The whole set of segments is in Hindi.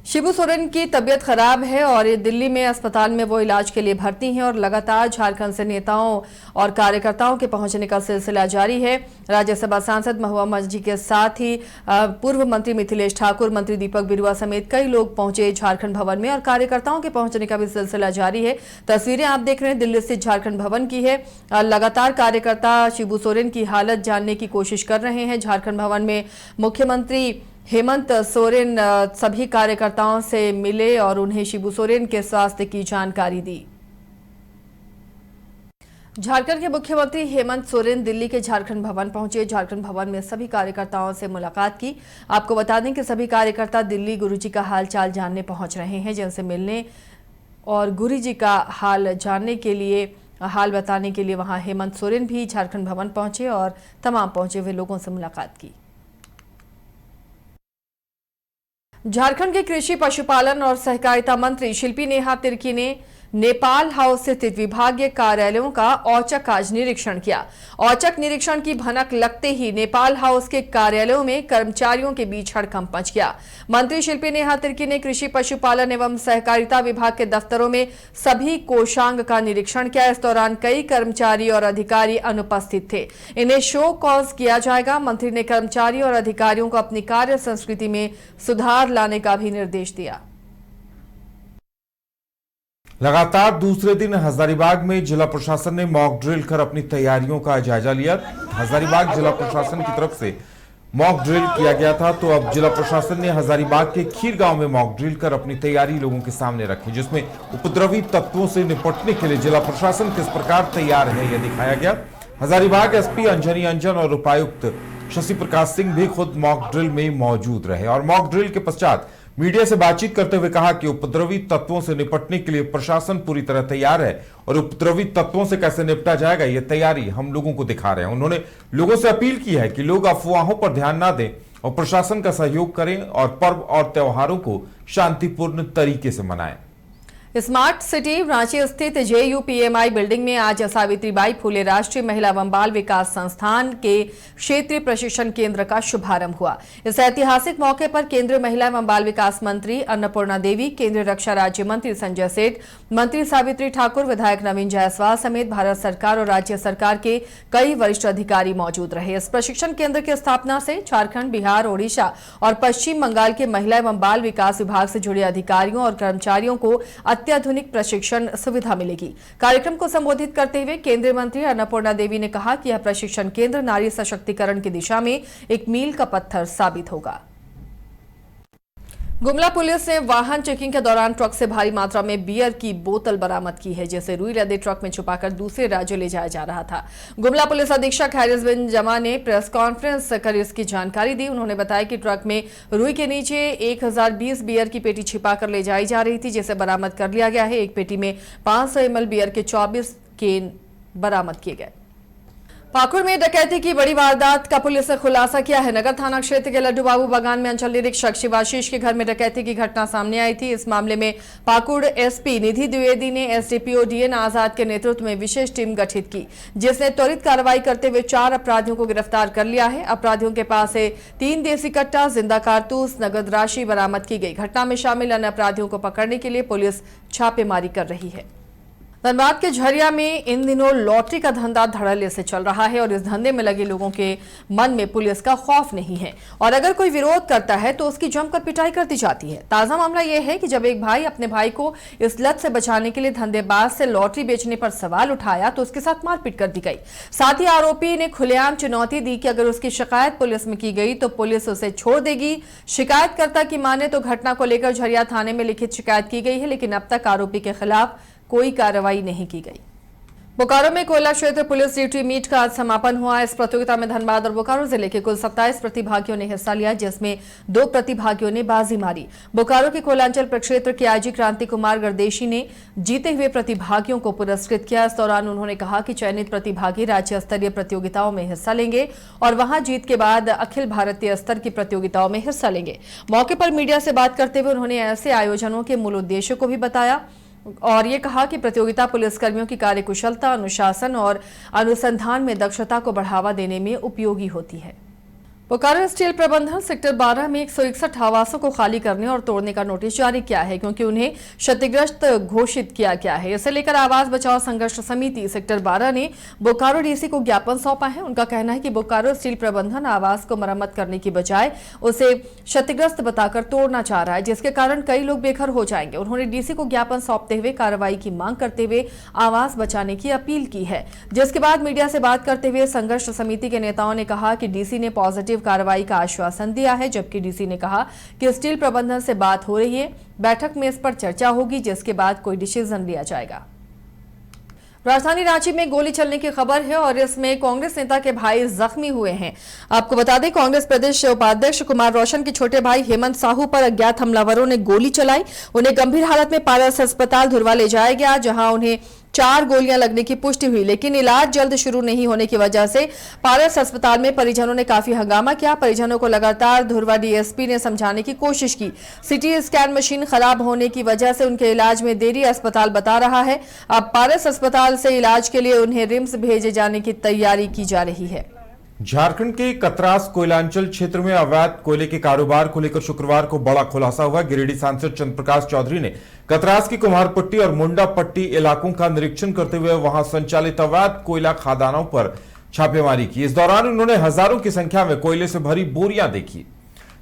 शिबू सोरेन की तबीयत खराब है और दिल्ली में अस्पताल में वो इलाज के लिए भर्ती हैं और लगातार झारखंड से नेताओं और कार्यकर्ताओं के पहुंचने का सिलसिला जारी है। राज्यसभा सांसद महुआ मज्झी के साथ ही पूर्व मंत्री मिथिलेश ठाकुर, मंत्री दीपक बिरुआ समेत कई लोग पहुंचे झारखंड भवन में और कार्यकर्ताओं के पहुंचने का भी सिलसिला जारी है। तस्वीरें आप देख रहे हैं दिल्ली स्थित झारखंड भवन की है। लगातार कार्यकर्ता शिबू सोरेन की हालत जानने की कोशिश कर रहे हैं। झारखंड भवन में मुख्यमंत्री हेमंत सोरेन सभी कार्यकर्ताओं से मिले और उन्हें शिबू सोरेन के स्वास्थ्य की जानकारी दी। झारखंड के मुख्यमंत्री हेमंत सोरेन दिल्ली के झारखंड भवन पहुंचे। झारखंड भवन में सभी कार्यकर्ताओं से मुलाकात की। आपको बता दें कि सभी कार्यकर्ता दिल्ली गुरुजी का हालचाल जानने पहुंच रहे हैं, जिनसे मिलने और गुरुजी का हाल जानने के लिए, हाल बताने के लिए वहां हेमंत सोरेन भी झारखंड भवन पहुंचे और तमाम पहुंचे हुए लोगों से मुलाकात की। झारखंड के कृषि, पशुपालन और सहकारिता मंत्री शिल्पी नेहा तिर्की ने नेपाल हाउस स्थित विभागीय कार्यालयों का औचक आज निरीक्षण किया। औचक निरीक्षण की भनक लगते ही नेपाल हाउस के कार्यालयों में कर्मचारियों के बीच हड़कंप मच गया। मंत्री शिल्पी नेहा तिर्की ने कृषि, पशुपालन एवं सहकारिता विभाग के दफ्तरों में सभी कोषांग का निरीक्षण किया। इस दौरान कई कर्मचारी और अधिकारी अनुपस्थित थे। इन्हें शो कॉज किया जाएगा। मंत्री ने कर्मचारी और अधिकारियों को अपनी कार्य संस्कृति में सुधार लाने का भी निर्देश दिया। लगातार दूसरे दिन हजारीबाग में जिला प्रशासन ने मॉक ड्रिल कर अपनी तैयारियों का जायजा लिया। हजारीबाग जिला प्रशासन की तरफ से मॉक ड्रिल किया गया था, तो अब जिला प्रशासन ने हजारीबाग के खीर गांव में मॉक ड्रिल कर अपनी तैयारी लोगों के सामने रखी, जिसमें उपद्रवी तत्वों से निपटने के लिए जिला प्रशासन किस प्रकार तैयार है यह दिखाया गया। हजारीबाग एसपी अंजनी अंजन और उपायुक्त शशि प्रकाश सिंह भी खुद मॉक ड्रिल में मौजूद रहे और मॉक ड्रिल के पश्चात मीडिया से बातचीत करते हुए कहा कि उपद्रवी तत्वों से निपटने के लिए प्रशासन पूरी तरह तैयार है और उपद्रवी तत्वों से कैसे निपटा जाएगा ये तैयारी हम लोगों को दिखा रहे हैं। उन्होंने लोगों से अपील की है कि लोग अफवाहों पर ध्यान ना दें और प्रशासन का सहयोग करें और पर्व और त्योहारों को शांतिपूर्ण तरीके से मनाएं। स्मार्ट सिटी रांची स्थित JUPMI बिल्डिंग में आज सावित्रीबाई फुले राष्ट्रीय महिला एवं बाल विकास संस्थान के क्षेत्रीय प्रशिक्षण केंद्र का शुभारंभ हुआ। इस ऐतिहासिक मौके पर केंद्रीय महिला एवं बाल विकास मंत्री अन्नपूर्णा देवी, केंद्रीय रक्षा राज्य मंत्री संजय सेठ, मंत्री सावित्री ठाकुर, विधायक नवीन जायसवाल समेत भारत सरकार और राज्य सरकार के कई वरिष्ठ अधिकारी मौजूद रहे। इस प्रशिक्षण केंद्र की स्थापना से झारखंड, बिहार, ओडिशा और पश्चिम बंगाल के महिला एवं बाल विकास विभाग से जुड़े अधिकारियों और कर्मचारियों को अत्याधुनिक प्रशिक्षण सुविधा मिलेगी। कार्यक्रम को संबोधित करते हुए केंद्रीय मंत्री अन्नपूर्णा देवी ने कहा कि यह प्रशिक्षण केंद्र नारी सशक्तिकरण की दिशा में एक मील का पत्थर साबित होगा। गुमला पुलिस ने वाहन चेकिंग के दौरान ट्रक से भारी मात्रा में बियर की बोतल बरामद की है, जिसे रुई लदे ट्रक में छुपाकर दूसरे राज्यों ले जाया जा रहा था। गुमला पुलिस अधीक्षक हैरिस बिन जमा ने प्रेस कॉन्फ्रेंस कर इसकी जानकारी दी। उन्होंने बताया कि ट्रक में रुई के नीचे 1020 बियर की पेटी छिपाकर ले जाई जा रही थी, जिसे बरामद कर लिया गया है। एक पेटी में 500 ml बियर के 24 केन बरामद किए गए। पाकुड़ में डकैती की बड़ी वारदात का पुलिस ने खुलासा किया है। नगर थाना क्षेत्र के लड्डू बाबू बागान में अंचल निरीक्षक शिवाशीष के घर में डकैती की घटना सामने आई थी। इस मामले में पाकुड़ एसपी निधि द्विवेदी ने एसडीपीओ DN आजाद के नेतृत्व में विशेष टीम गठित की, जिसने त्वरित कार्रवाई करते हुए 4 अपराधियों को गिरफ्तार कर लिया है। अपराधियों के पास से 3 देसी कट्टा, जिंदा कारतूस, नगद राशि बरामद की गई। घटना में शामिल अन्य अपराधियों को पकड़ने के लिए पुलिस छापेमारी कर रही है। धनबाद के झरिया में इन दिनों लॉटरी का धंधा धड़ल्ले से चल रहा है और इस धंधे में लगे लोगों के मन में पुलिस का खौफ नहीं है और अगर कोई विरोध करता है तो उसकी जमकर पिटाई कर दी जाती है। ताजा मामला यह है कि जब एक भाई अपने भाई को इस लत से बचाने के लिए धंधेबाज से लॉटरी बेचने पर सवाल उठाया तो उसके साथ मारपीट कर दी गई। साथ ही आरोपी ने खुलेआम चुनौती दी कि अगर उसकी शिकायत पुलिस में की गई तो पुलिस उसे छोड़ देगी। शिकायतकर्ता की माने तो घटना को लेकर झरिया थाने में लिखित शिकायत की गई है, लेकिन अब तक आरोपी के खिलाफ कोई कार्रवाई नहीं की गई। बोकारो में कोयला क्षेत्र पुलिस ड्यूटी मीट का आज समापन हुआ। इस प्रतियोगिता में धनबाद और बोकारो जिले के कुल 27 प्रतिभागियों ने हिस्सा लिया, जिसमें 2 प्रतिभागियों ने बाजी मारी। बोकारो के कोयलांचल प्रक्षेत्र के आईजी क्रांति कुमार गर्देशी ने जीते हुए प्रतिभागियों को पुरस्कृत किया। इस दौरान उन्होंने कहा कि चयनित प्रतिभागी राज्य स्तरीय प्रतियोगिताओं में हिस्सा लेंगे और वहां जीत के बाद अखिल भारतीय स्तर की प्रतियोगिताओं में हिस्सा लेंगे। मौके पर मीडिया से बात करते हुए उन्होंने ऐसे आयोजनों के मूल उद्देश्य को भी बताया और ये कहा कि प्रतियोगिता पुलिसकर्मियों की कार्यकुशलता, अनुशासन और अनुसंधान में दक्षता को बढ़ावा देने में उपयोगी होती है। बोकारो स्टील प्रबंधन सेक्टर 12 में 161 आवासों को खाली करने और तोड़ने का नोटिस जारी किया है क्योंकि उन्हें क्षतिग्रस्त घोषित किया गया है। इसे लेकर आवास बचाओ संघर्ष समिति सेक्टर 12 ने बोकारो डीसी को ज्ञापन सौंपा है। उनका कहना है कि बोकारो स्टील प्रबंधन आवास को मरम्मत करने की बजाय उसे क्षतिग्रस्त बताकर तोड़ना चाह रहा है, जिसके कारण कई लोग बेघर हो जाएंगे। उन्होंने डीसी को ज्ञापन सौंपते हुए कार्रवाई की मांग करते हुए आवास बचाने की अपील की है, जिसके बाद मीडिया से बात करते हुए संघर्ष समिति के नेताओं ने कहा कि डीसी ने पॉजिटिव कार्रवाई का आश्वासन दिया है, जबकि डीसी ने कहा कि स्टील प्रबंधन से बात हो रही है, बैठक में इस पर चर्चा होगी, जिसके बाद कोई डिसीजन लिया जाएगा। राजधानी रांची में गोली चलने की खबर है और इसमें कांग्रेस नेता के भाई जख्मी हुए हैं। आपको बता दें, कांग्रेस प्रदेश उपाध्यक्ष कुमार रोशन के छोटे भाई हेमंत साहू पर अज्ञात हमलावरों ने गोली चलाई। उन्हें गंभीर हालत में पारस अस्पताल धुरवा ले जाया गया, जहां उन्हें 4 गोलियां लगने की पुष्टि हुई, लेकिन इलाज जल्द शुरू नहीं होने की वजह से पारस अस्पताल में परिजनों ने काफी हंगामा किया। परिजनों को लगातार धुरवा डीएसपी ने समझाने की कोशिश की। सिटी स्कैन मशीन खराब होने की वजह से उनके इलाज में देरी अस्पताल बता रहा है। अब पारस अस्पताल से इलाज के लिए उन्हें रिम्स भेजे जाने की तैयारी की जा रही है। झारखंड के कतरास कोयलांचल क्षेत्र में अवैध कोयले के कारोबार को लेकर शुक्रवार को बड़ा खुलासा हुआ। गिरिडीह सांसद चंद्रप्रकाश चौधरी ने कतरास की कुम्हारपट्टी और मुंडा पट्टी इलाकों का निरीक्षण करते हुए वहां संचालित अवैध कोयला खदानों पर छापेमारी की। इस दौरान उन्होंने हजारों की संख्या में कोयले से भरी बोरियां देखी,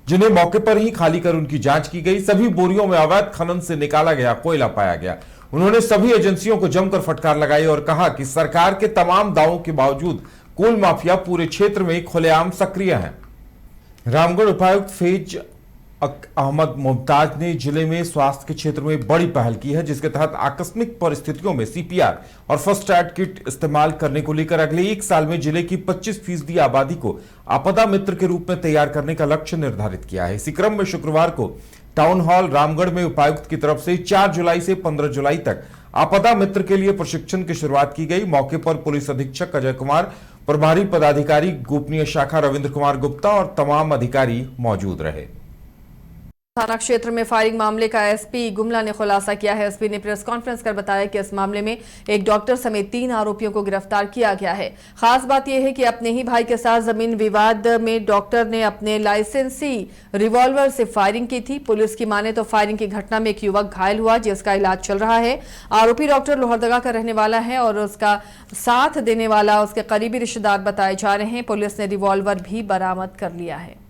जिन्हें मौके पर ही खाली कर उनकी जांच की गई। सभी बोरियों में अवैध खनन से निकाला गया कोयला पाया गया। उन्होंने सभी एजेंसियों को जमकर फटकार लगाई और कहा कि सरकार के तमाम दावों के बावजूद कोल माफिया पूरे क्षेत्र में खुलेआम सक्रिय है। रामगढ़ उपायुक्त फैज अहमद मुमताज ने जिले में स्वास्थ्य के क्षेत्र में बड़ी पहल की है, जिसके तहत आकस्मिक परिस्थितियों में सीपीआर और फर्स्ट एड किट इस्तेमाल करने को लेकर अगले 1 साल में जिले की 25% आबादी को आपदा मित्र के रूप में तैयार करने का लक्ष्य निर्धारित किया है। इसी क्रम में शुक्रवार को टाउन हॉल रामगढ़ में उपायुक्त की तरफ से 4 जुलाई से 15 जुलाई तक आपदा मित्र के लिए प्रशिक्षण की शुरुआत की गई। मौके पर पुलिस अधीक्षक अजय कुमार, प्रभारी पदाधिकारी गोपनीय शाखा रविंद्र कुमार गुप्ता और तमाम अधिकारी मौजूद रहे। थाना क्षेत्र में फायरिंग मामले का एसपी गुमला ने खुलासा किया है। एसपी ने प्रेस कॉन्फ्रेंस कर बताया कि इस मामले में एक डॉक्टर समेत 3 आरोपियों को गिरफ्तार किया गया है। खास बात यह है कि अपने ही भाई के साथ जमीन विवाद में डॉक्टर ने अपने लाइसेंसी रिवॉल्वर से फायरिंग की थी। पुलिस की माने तो फायरिंग की घटना में एक युवक घायल हुआ, जिसका इलाज चल रहा है। आरोपी डॉक्टर लोहरदगा का रहने वाला है और उसका साथ देने वाला उसके करीबी रिश्तेदार बताए जा रहे हैं। पुलिस ने रिवॉल्वर भी बरामद कर लिया है।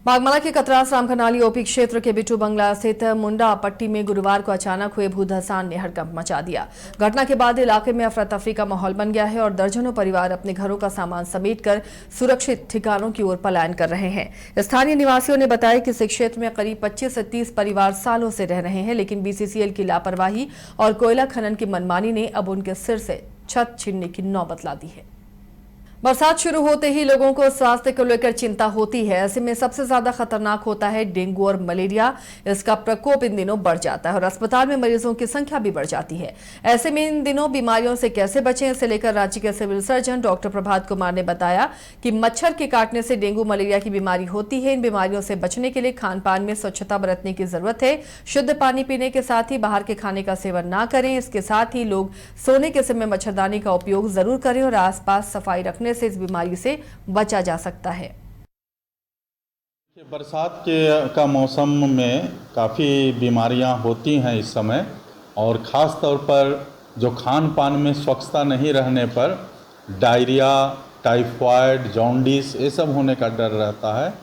बागमाला के कतरास रामखनाली ओपी क्षेत्र के बिट्टू बंगला स्थित मुंडा पट्टी में गुरुवार को अचानक हुए भूधसान ने हड़कंप मचा दिया। घटना के बाद इलाके में अफरा तफरी का माहौल बन गया है और दर्जनों परिवार अपने घरों का सामान समेटकर सुरक्षित ठिकानों की ओर पलायन कर रहे हैं। स्थानीय निवासियों ने बताया कि इस क्षेत्र में करीब 25 से 30 परिवार सालों से रह रहे हैं, लेकिन बीसीसीएल की लापरवाही और कोयला खनन की मनमानी ने अब उनके सिर से छत छीनने की नौबत ला दी है। बरसात शुरू होते ही लोगों को स्वास्थ्य को लेकर चिंता होती है। ऐसे में सबसे ज्यादा खतरनाक होता है डेंगू और मलेरिया। इसका प्रकोप इन दिनों बढ़ जाता है और अस्पताल में मरीजों की संख्या भी बढ़ जाती है। ऐसे में इन दिनों बीमारियों से कैसे बचें, इसे लेकर रांची के civil surgeon doctor Prabhat Kumar ने बताया कि मच्छर के काटने से डेंगू मलेरिया की बीमारी होती है। इन बीमारियों से बचने के लिए खान पान में स्वच्छता बरतने की जरूरत है। शुद्ध पानी पीने के साथ ही बाहर के खाने का सेवन ना करें। इसके साथ ही लोग सोने के समय मच्छरदानी का उपयोग जरूर करें और आसपास सफाई रखने से इस बीमारी से बचा जा सकता है। बरसात का मौसम में काफ़ी बीमारियां होती हैं इस समय, और ख़ास तौर पर जो खान पान में स्वच्छता नहीं रहने पर डायरिया, टाइफाइड, जॉन्डिस ये सब होने का डर रहता है।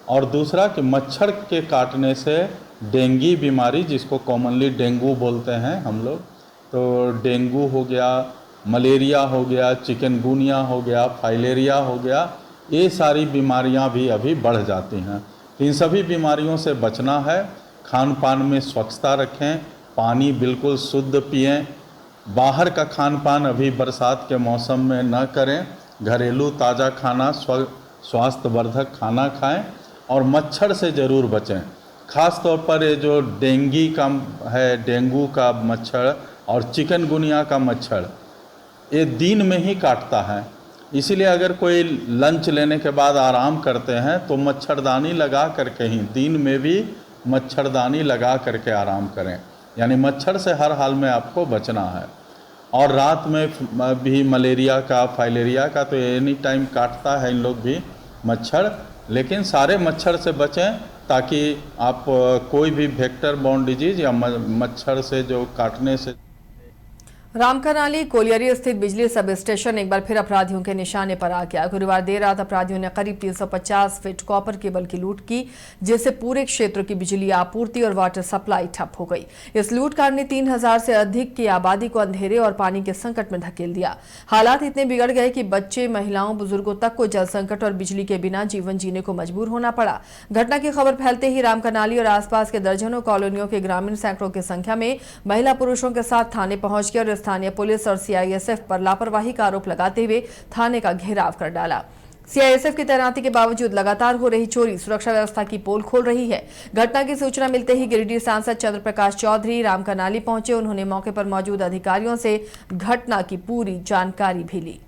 और दूसरा कि मच्छर के काटने से डेंगू बीमारी, जिसको कॉमनली डेंगू बोलते हैं हम लोग, तो डेंगू हो गया, मलेरिया हो गया, चिकनगुनिया हो गया, फाइलेरिया हो गया, ये सारी बीमारियां भी अभी बढ़ जाती हैं। इन सभी बीमारियों से बचना है। खान पान में स्वच्छता रखें, पानी बिल्कुल शुद्ध पिएं, बाहर का खान पान अभी बरसात के मौसम में न करें, घरेलू ताज़ा खाना, स्वास्थ्यवर्धक खाना खाएं और मच्छर से ज़रूर बचें। ख़ास तौर पर ये जो डेंगू का है, डेंगू का मच्छर और चिकनगुनिया का मच्छर, ये दिन में ही काटता है। इसीलिए अगर कोई लंच लेने के बाद आराम करते हैं तो मच्छरदानी लगा करके ही, दिन में भी मच्छरदानी लगा करके आराम करें, यानी मच्छर से हर हाल में आपको बचना है। और रात में भी मलेरिया का, फाइलेरिया का तो एनी टाइम काटता है इन लोग भी, मच्छर, लेकिन सारे मच्छर से बचें ताकि आप कोई भी वेक्टर बॉर्न डिजीज या मच्छर से जो काटने से। रामकनाली कोलियरी स्थित बिजली सब स्टेशन एक बार फिर अपराधियों के निशाने पर आ गया। गुरुवार देर रात अपराधियों ने करीब 350 फीट कॉपर केबल की लूट की, जिससे पूरे क्षेत्र की बिजली आपूर्ति और वाटर सप्लाई ठप हो गई। इस लूटकांड ने 3000 से अधिक की आबादी को अंधेरे और पानी के संकट में धकेल दिया। हालात इतने बिगड़ गए कि बच्चे, महिलाओं, बुजुर्गों तक को जल संकट और बिजली के बिना जीवन जीने को मजबूर होना पड़ा। घटना की खबर फैलते ही रामकनाली और आसपास के दर्जनों कॉलोनियों के ग्रामीण सैकड़ों की संख्या में महिला पुरुषों के साथ थाने पहुंच गए और स्थानीय पुलिस और सीआईएसएफ पर लापरवाही का आरोप लगाते हुए थाने का घेराव कर डाला। सीआईएसएफ की तैनाती के बावजूद लगातार हो रही चोरी सुरक्षा व्यवस्था की पोल खोल रही है। घटना की सूचना मिलते ही गिरिडीह सांसद चंद्र प्रकाश चौधरी रामकनाली पहुंचे। उन्होंने मौके पर मौजूद अधिकारियों से घटना की पूरी जानकारी भी ली।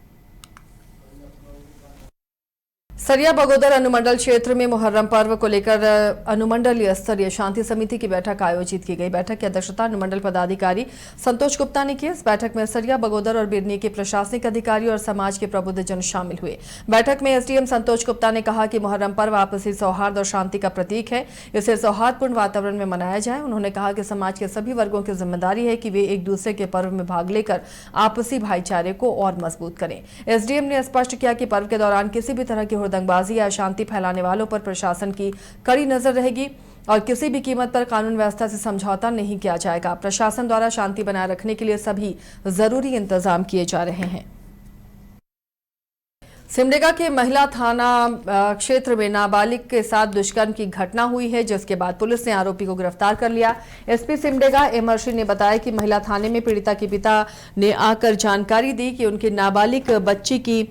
सरिया बगोदर अनुमंडल क्षेत्र में मुहर्रम पर्व को लेकर अनुमंडलीय स्तरीय शांति समिति की बैठक आयोजित की गई। बैठक की अध्यक्षता अनुमंडल पदाधिकारी संतोष गुप्ता ने की। इस बैठक में सरिया बगोदर और बिरनी के प्रशासनिक अधिकारी और समाज के प्रबुद्ध जन शामिल हुए। बैठक में एसडीएम संतोष गुप्ता ने कहा कि मुहर्रम पर्व आपसी सौहार्द और शांति का प्रतीक है, इसे सौहार्दपूर्ण वातावरण में मनाया जाए। उन्होंने कहा कि समाज के सभी वर्गों की जिम्मेदारी है कि वे एक दूसरे के पर्व में भाग लेकर आपसी भाईचारे को और मजबूत करें। एसडीएम ने स्पष्ट किया कि पर्व के दौरान किसी भी तरह की दंगबाजी या अशांति फैलाने वालों पर प्रशासन की कड़ी नजर रहेगी और किसी भी कीमत पर कानून व्यवस्था से समझौता नहीं किया जाएगा। प्रशासन द्वारा शांति बनाए रखने के लिए सभी जरूरी इंतजाम किए जा रहे हैं। सिमडेगा के महिला थाना क्षेत्र में नाबालिग के साथ दुष्कर्म की घटना हुई है, जिसके बाद पुलिस ने आरोपी को गिरफ्तार कर लिया। एसपी सिमडेगा एमर्शी ने बताया कि महिला थाने में पीड़िता के पिता ने आकर जानकारी दी कि उनकी नाबालिग बच्ची की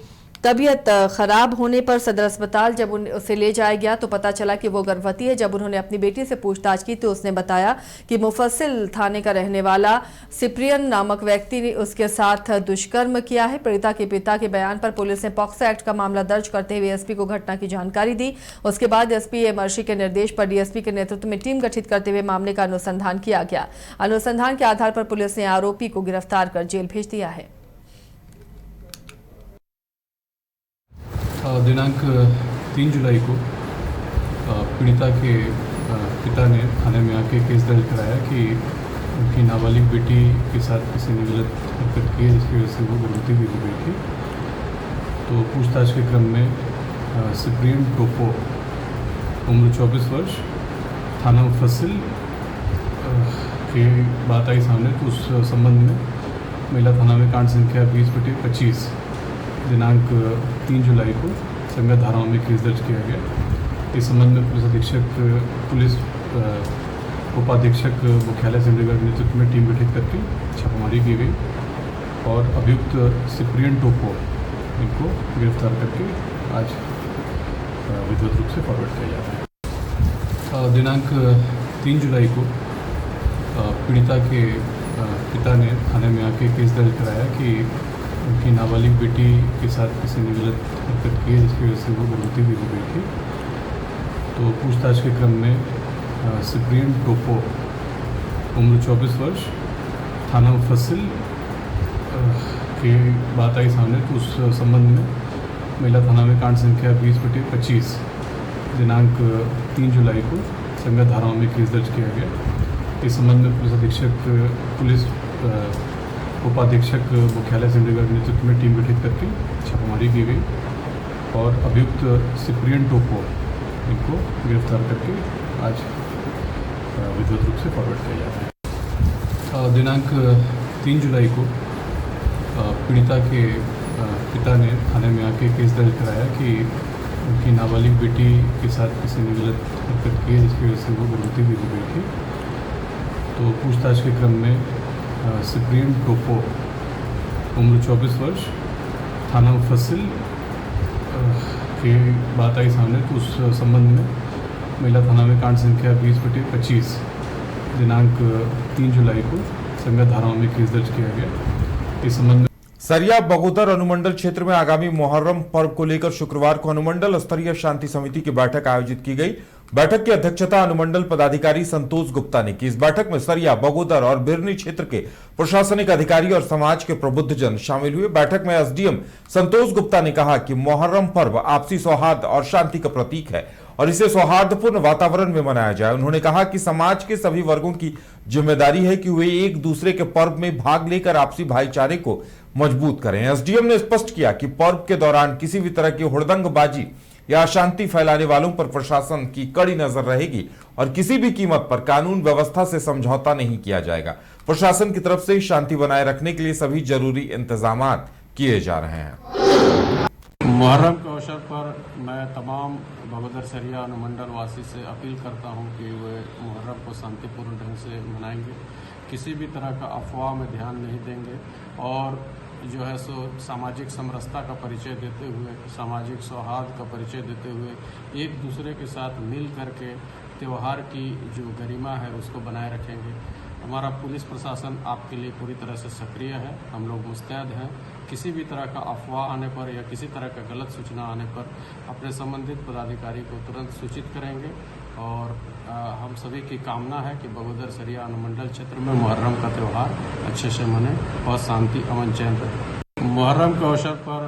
तबीयत खराब होने पर सदर अस्पताल जब उसे ले जाया गया तो पता चला कि वो गर्भवती है। जब उन्होंने अपनी बेटी से पूछताछ की तो उसने बताया कि मुफस्सिल थाने का रहने वाला सिप्रियन नामक व्यक्ति ने उसके साथ दुष्कर्म किया है। पीड़िता के पिता के बयान पर पुलिस ने पॉक्सो एक्ट का मामला दर्ज करते हुए एसपी को घटना की जानकारी दी। उसके बाद एसपी एमर्शी के निर्देश पर डीएसपी के नेतृत्व में टीम गठित करते हुए मामले का अनुसंधान किया गया। अनुसंधान के आधार पर पुलिस ने आरोपी को गिरफ्तार कर जेल भेज दिया है। दिनांक 3 जुलाई को पीड़िता के पिता ने थाने में आके केस दर्ज कराया कि उनकी नाबालिग बेटी के साथ किसी ने गलत हरकत की है, जिसकी वजह से वो गर्भवती भी हो गई थी। तो पूछताछ के क्रम में सिप्रियन टोपो उम्र 24 वर्ष थाना मुफस्सिल की बात आई सामने। तो उस संबंध में महिला थाना में कांड संख्या 20/25 दिनांक 3 जुलाई को संगत धाराओं में केस दर्ज किया गया। इस संबंध में पुलिस अधीक्षक पुलिस उपाधीक्षक मुख्यालय सिमडेगा के नेतृत्व में टीम गठित करके छापामारी की गई और अभियुक्त सिप्रियन टोपो इनको गिरफ्तार करके आज विधिवत रूप से फॉरवर्ड किया जाता है। दिनांक 3 जुलाई को पीड़िता के पिता ने थाने में आके केस दर्ज कराया कि उनकी नाबालिग बेटी के साथ किसी ने गलत हरकत की है, जिसकी वजह से वो गर्भवती भी हो गई थी। तो पूछताछ के क्रम में सिप्रियन टोपो उम्र 24 वर्ष थाना मुफस्सिल की बात आई सामने। तो उस संबंध में महिला थाना में कांड संख्या 20/25 दिनांक 3 जुलाई को संगत धाराओं में केस दर्ज किया गया। इस संबंध में पुलिस अधीक्षक पुलिस उपाधीक्षक मुख्यालय सिमडेगा के नेतृत्व में टीम गठित करके छापामारी की गई और अभियुक्त सिप्रियन टोपो इनको गिरफ्तार करके आज विधिवत रूप से फॉरवर्ड किया जाता है। दिनांक 3 जुलाई को पीड़िता के पिता ने थाने में आके केस दर्ज कराया कि उनकी नाबालिग बेटी के साथ किसी ने गलत हरकत की है, जिसकी वजह से वो गर्भवती भी हो गई थी। तो पूछताछ के क्रम में सिप्रियन टोपो उम्र 24 वर्ष थाना मुफस्सिल की बात आई सामने। तो उस संबंध में महिला थाना में कांड संख्या 20/25 दिनांक 3 जुलाई को संगत धाराओं में केस दर्ज किया गया। इस संबंध में सरिया बगोदर अनुमंडल क्षेत्र में आगामी मुहर्रम पर्व को लेकर शुक्रवार को अनुमंडल स्तरीय शांति समिति की बैठक आयोजित की गई। बैठक की अध्यक्षता अनुमंडल पदाधिकारी संतोष गुप्ता ने की। इस बैठक में सरिया, बगोदर और बिरनी क्षेत्र के प्रशासनिक अधिकारी और समाज के प्रबुद्धजन शामिल हुए। बैठक में एसडीएम संतोष गुप्ता ने कहा कि मुहर्रम पर्व आपसी सौहार्द और शांति का प्रतीक है और इसे सौहार्दपूर्ण वातावरण में मनाया जाए। उन्होंने कहा कि समाज के सभी वर्गों की जिम्मेदारी है कि वे एक दूसरे के पर्व में भाग लेकर आपसी भाईचारे को मजबूत करें। एसडीएम ने स्पष्ट किया कि पर्व के दौरान किसी भी तरह की हुड़दंगबाजी या अशांति फैलाने वालों पर प्रशासन की कड़ी नजर रहेगी और किसी भी कीमत पर कानून व्यवस्था से समझौता नहीं किया जाएगा। प्रशासन की तरफ से शांति बनाए रखने के लिए सभी जरूरी इंतजाम किए जा रहे हैं। मुहर्रम के अवसर पर मैं तमाम बगोदर सरिया अनुमंडल वासी से अपील करता हूं कि वे मुहर्रम को शांतिपूर्ण ढंग से मनाएंगे, किसी भी तरह का अफवाह में ध्यान नहीं देंगे और जो है सो सामाजिक समरसता का परिचय देते हुए, सामाजिक सौहार्द का परिचय देते हुए एक दूसरे के साथ मिल करके त्यौहार की जो गरिमा है उसको बनाए रखेंगे। हमारा पुलिस प्रशासन आपके लिए पूरी तरह से सक्रिय है। हम लोग मुस्तैद हैं। किसी भी तरह का अफवाह आने पर या किसी तरह का गलत सूचना आने पर अपने संबंधित पदाधिकारी को तुरंत सूचित करेंगे और हम सभी की कामना है कि बगोदर सरिया अनुमंडल क्षेत्र में मुहर्रम का त्यौहार अच्छे से मने और शांति, अमन, चैन रहे। मुहर्रम के अवसर पर